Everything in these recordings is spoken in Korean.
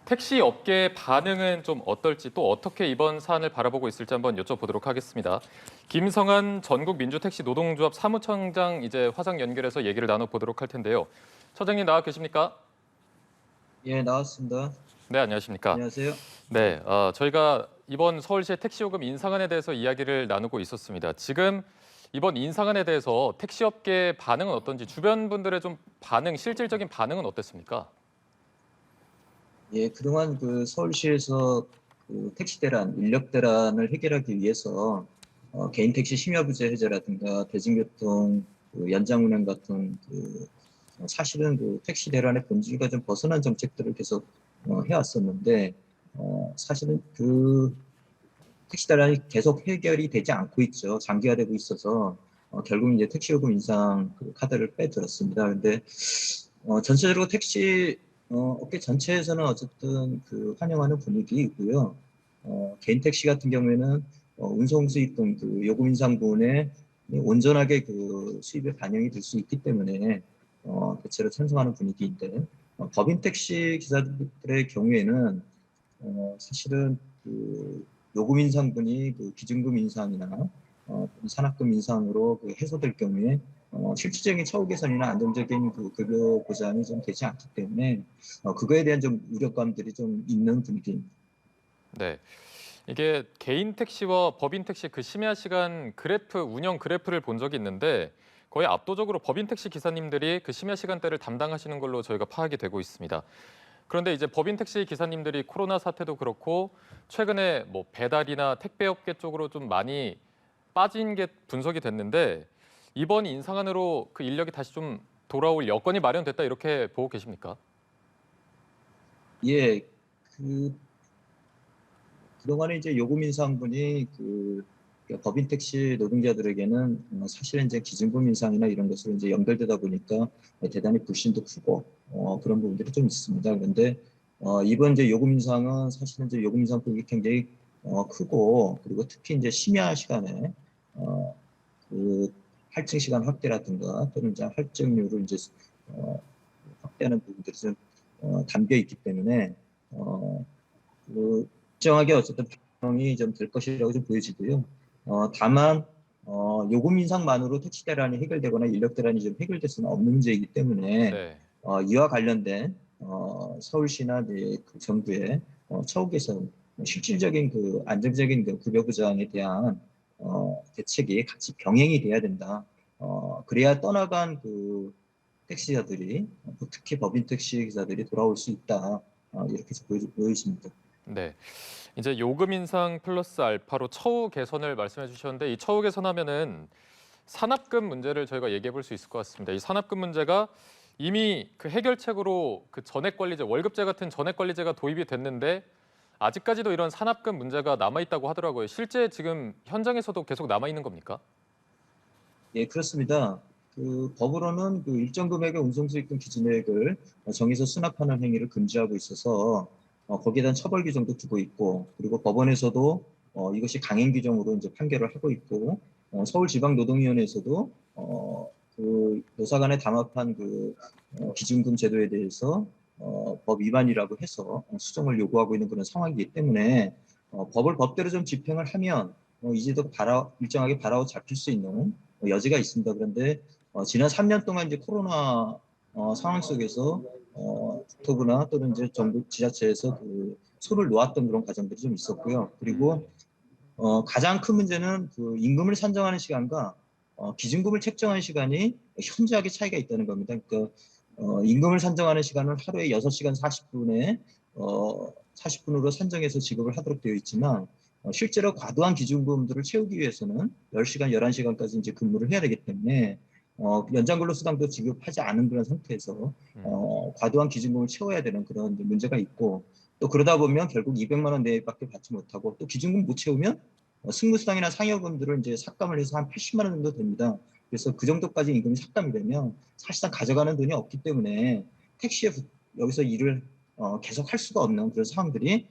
택시 업계의 반응은 좀 어떨지 또 어떻게 이번 사안을 바라보고 있을지 한번 여쭤보도록 하겠습니다. 김성한 전국민주택시 노동조합 사무총장 이제 화상 연결해서 얘기를 나눠보도록 할 텐데요. 처장님 나와 계십니까? 예, 나왔습니다. 네, 안녕하십니까? 안녕하세요. 네, 저희가 이번 서울시의 택시요금 인상안에 대해서 이야기를 나누고 있었습니다. 지금 이번 인상안에 대해서 택시업계의 반응은 어떤지 주변 분들의 좀 반응, 실질적인 반응은 어땠습니까? 예, 그동안 그 서울시에서 그 택시 대란, 인력 대란을 해결하기 위해서 개인 택시 심야부재 해제라든가 대중교통 그 연장 운행 같은 사실은 그 택시 대란의 본질과 좀 벗어난 정책들을 계속 해왔었는데 사실은 그 택시 대란이 계속 해결이 되지 않고 있죠. 장기화되고 있어서 결국 이제 택시 요금 인상 그 카드를 빼들었습니다. 근데 전체적으로 택시 업계 전체에서는 어쨌든 그 환영하는 분위기이고요. 개인 택시 같은 경우에는 운송 수입 등 그 요금 인상분에 온전하게 그 수입에 반영이 될 수 있기 때문에 대체로 찬성하는 분위기인데 법인 택시 기사들의 경우에는 사실은 그 요금 인상분이 그 기준금 인상이나 산학금 인상으로 그 해소될 경우에 실질적인 처우 개선이나 안정적인 그 급여 보장이 좀 되지 않기 때문에 그거에 대한 좀 우려감들이 좀 있는 분위기입니다. 네. 이게 개인 택시와 법인 택시 그 심야 시간 그래프 운영 그래프를 본 적이 있는데 거의 압도적으로 법인 택시 기사님들이 그 심야 시간대를 담당하시는 걸로 저희가 파악이 되고 있습니다. 그런데 이제 법인 택시 기사님들이 코로나 사태도 그렇고 최근에 뭐 배달이나 택배 업계 쪽으로 좀 많이 빠진 게 분석이 됐는데 이번 인상안으로 그 인력이 다시 좀 돌아올 여건이 마련됐다 이렇게 보고 계십니까? 예, 그 그동안에 이제 요금 인상분이 그러니까 법인 택시 노동자들에게는 사실은 이제 기준금 인상이나 이런 것으로 이제 연결되다 보니까 대단히 불신도 크고 그런 부분들이 좀 있습니다. 그런데 이번 이제 요금 인상은 사실은 이제 요금 인상 폭이 굉장히 크고 그리고 특히 이제 심야 시간에 어, 그 할증 시간 확대라든가 또는 이제 할증률을 이제 어, 확대하는 부분들이 좀 담겨 있기 때문에 어, 일정하게 어쨌든 반영이 좀 될 것이라고 좀 보여지고요. 다만 요금 인상만으로 택시 대란이 해결되거나 인력 대란이 좀 해결될 수는 없는 문제이기 때문에 네. 이와 관련된 서울시나 이제 그 정부의 처우 개선, 실질적인 그 안정적인 그 급여 보장에 대한 대책이 같이 병행이 돼야 된다. 그래야 떠나간 그 택시자들이 특히 법인 택시 기사들이 돌아올 수 있다. 이렇게 보여집니다. 네. 이제 요금 인상 플러스 알파로 처우 개선을 말씀해 주셨는데 이 처우 개선하면은 산업금 문제를 저희가 얘기해 볼 수 있을 것 같습니다. 이 산업금 문제가 이미 그 해결책으로 그 전액관리제, 월급제 같은 전액관리제가 도입이 됐는데 아직까지도 이런 산업금 문제가 남아 있다고 하더라고요. 실제 지금 현장에서도 계속 남아 있는 겁니까? 예, 그렇습니다. 그 법으로는 그 일정 금액의 운송수익금 기준액을 정해서 수납하는 행위를 금지하고 있어서 거기에 대한 처벌 규정도 두고 있고 그리고 법원에서도 이것이 강행 규정으로 이제 판결을 하고 있고 서울지방노동위원회에서도 그 노사 간에 담합한 그 기준금 제도에 대해서 법 위반이라고 해서 수정을 요구하고 있는 그런 상황이기 때문에 법을 법대로 좀 집행을 하면 이제도 일정하게 바라고 잡힐 수 있는 여지가 있습니다. 그런데 지난 3년 동안 이제 코로나 상황 속에서 국토부나 또는 이제 정부 지자체에서 그 손을 놓았던 그런 과정들이 좀 있었고요. 그리고 가장 큰 문제는 그 임금을 산정하는 시간과 기준금을 책정하는 시간이 현저하게 차이가 있다는 겁니다. 그러니까 임금을 산정하는 시간은 하루에 6시간 40분에 40분으로 산정해서 지급을 하도록 되어 있지만 실제로 과도한 기준금들을 채우기 위해서는 10시간, 11시간까지 이제 근무를 해야 되기 때문에 연장근로수당도 지급하지 않은 그런 상태에서 음, 과도한 기준금을 채워야 되는 그런 문제가 있고 또 그러다 보면 결국 200만 원 내밖에 받지 못하고 또 기준금 못 채우면 승무수당이나 상여금들을 이제 삭감을 해서 한 80만 원 정도 됩니다. 그래서 그 정도까지 임금이 삭감이 되면 사실상 가져가는 돈이 없기 때문에 택시에 여기서 일을 계속 할 수가 없는 그런 상황들이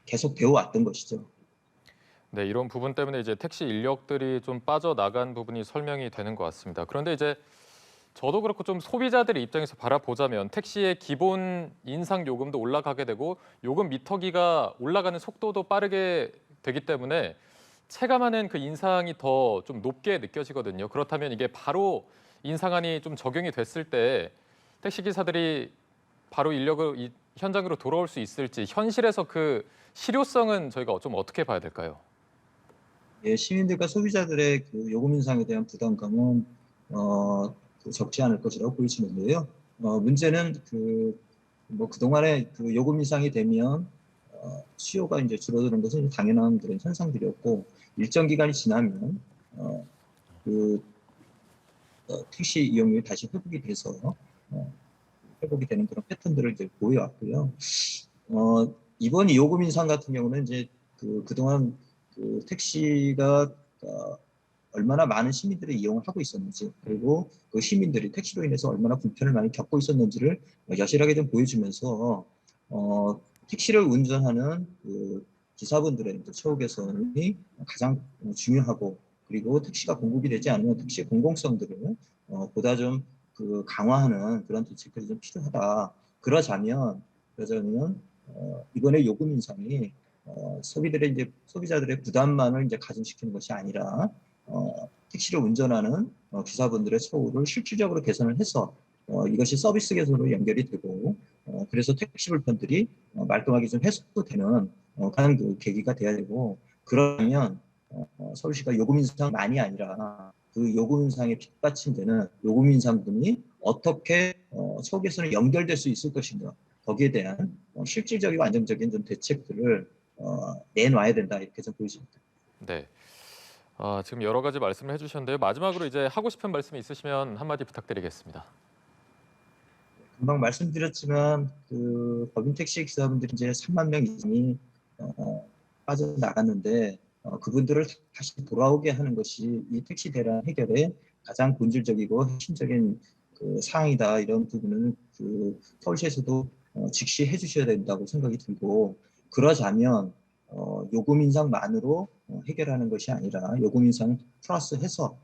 계속 되어 왔던 것이죠. 네, 이런 부분 때문에 이제 택시 인력들이 좀 빠져나간 부분이 설명이 되는 것 같습니다. 그런데 이제 저도 그렇고 좀 소비자들의 입장에서 바라보자면 택시의 기본 인상 요금도 올라가게 되고 요금 미터기가 올라가는 속도도 빠르게 되기 때문에 체감하는 그 인상이 더 좀 높게 느껴지거든요. 그렇다면 이게 바로 인상안이 좀 적용이 됐을 때 택시 기사들이 바로 현장으로 돌아올 수 있을지 현실에서 그 실효성은 저희가 좀 어떻게 봐야 될까요? 예, 시민들과 소비자들의 그 요금 인상에 대한 부담감은 적지 않을 것이라고 보여지는데요. 문제는 뭐 그동안에 그 요금 인상이 되면 수요가 이제 줄어드는 것은 당연한 그런 현상들이었고 일정 기간이 지나면 어, 그 택시 이용률이 다시 회복이 되는 그런 패턴들을 이제 보여왔고요. 이번 요금 인상 같은 경우는 이제 그동안 택시가 얼마나 많은 시민들이 이용을 하고 있었는지 그리고 그 시민들이 택시로 인해서 얼마나 불편을 많이 겪고 있었는지를 여실하게 좀 보여주면서 택시를 운전하는 그 기사분들의 처우 개선이 가장 중요하고 그리고 택시가 공급이 되지 않으면 택시의 공공성들을 보다 좀 강화하는 그런 대책들이 좀 필요하다. 그러자면 이번에 요금 인상이 소비자들의 부담만을 이제 가중시키는 것이 아니라 택시를 운전하는 기사분들의 처우를 실질적으로 개선을 해서 이것이 서비스 개선으로 연결이 되고 그래서 택시 불편들이 말끔하게 좀 해소되는 그런 그 계기가 돼야 되고 그러면 서울시가 요금 인상만이 아니라 그 요금 인상에 뒷받침되는 요금 인상분이 어떻게 처우 개선에 연결될 수 있을 것인가 거기에 대한 실질적이고 안정적인 좀 대책들을 내놔야 된다 이렇게 좀 보여집니다. 네. 지금 여러 가지 말씀을 해주셨는데요. 마지막으로 이제 하고 싶은 말씀이 있으시면 한마디 부탁드리겠습니다. 금방 말씀드렸지만 법인 택시 기사분들이 이제 3만 명 이상이 빠져나갔는데 그분들을 다시 돌아오게 하는 것이 이 택시 대란 해결의 가장 본질적이고 핵심적인 사항이다. 이런 부분은 서울시에서도 직시해 주셔야 된다고 생각이 들고 그러자면 요금 인상만으로 해결하는 것이 아니라 요금 인상 플러스해서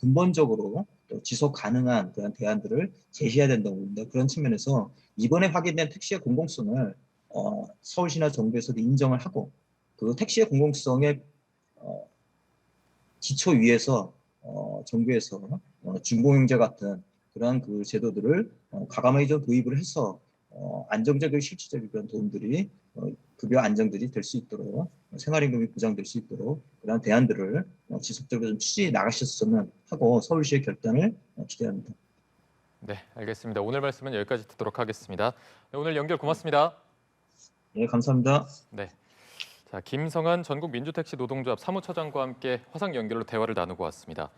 근본적으로 또 지속 가능한 그런 대안들을 제시해야 된다고 봅니다. 그런 측면에서 이번에 확인된 택시의 공공성을 서울시나 정부에서도 인정을 하고 그 택시의 공공성의 기초 위에서 정부에서 준공영제 같은 그러한 그 제도들을 과감하게 좀 도입을 해서 안정적이고 실질적인 그런 도움들이 급여 안정들이 될 수 있도록 생활임금이 보장될 수 있도록 그런 대안들을 지속적으로 좀 추진해 나가셨으면 하고 서울시의 결단을 기대합니다. 네, 알겠습니다. 오늘 말씀은 여기까지 듣도록 하겠습니다. 네, 오늘 연결 고맙습니다. 예, 감사합니다. 네. 자, 김성한 전국민주택시 노동조합 사무처장과 함께 화상 연결로 대화를 나누고 왔습니다.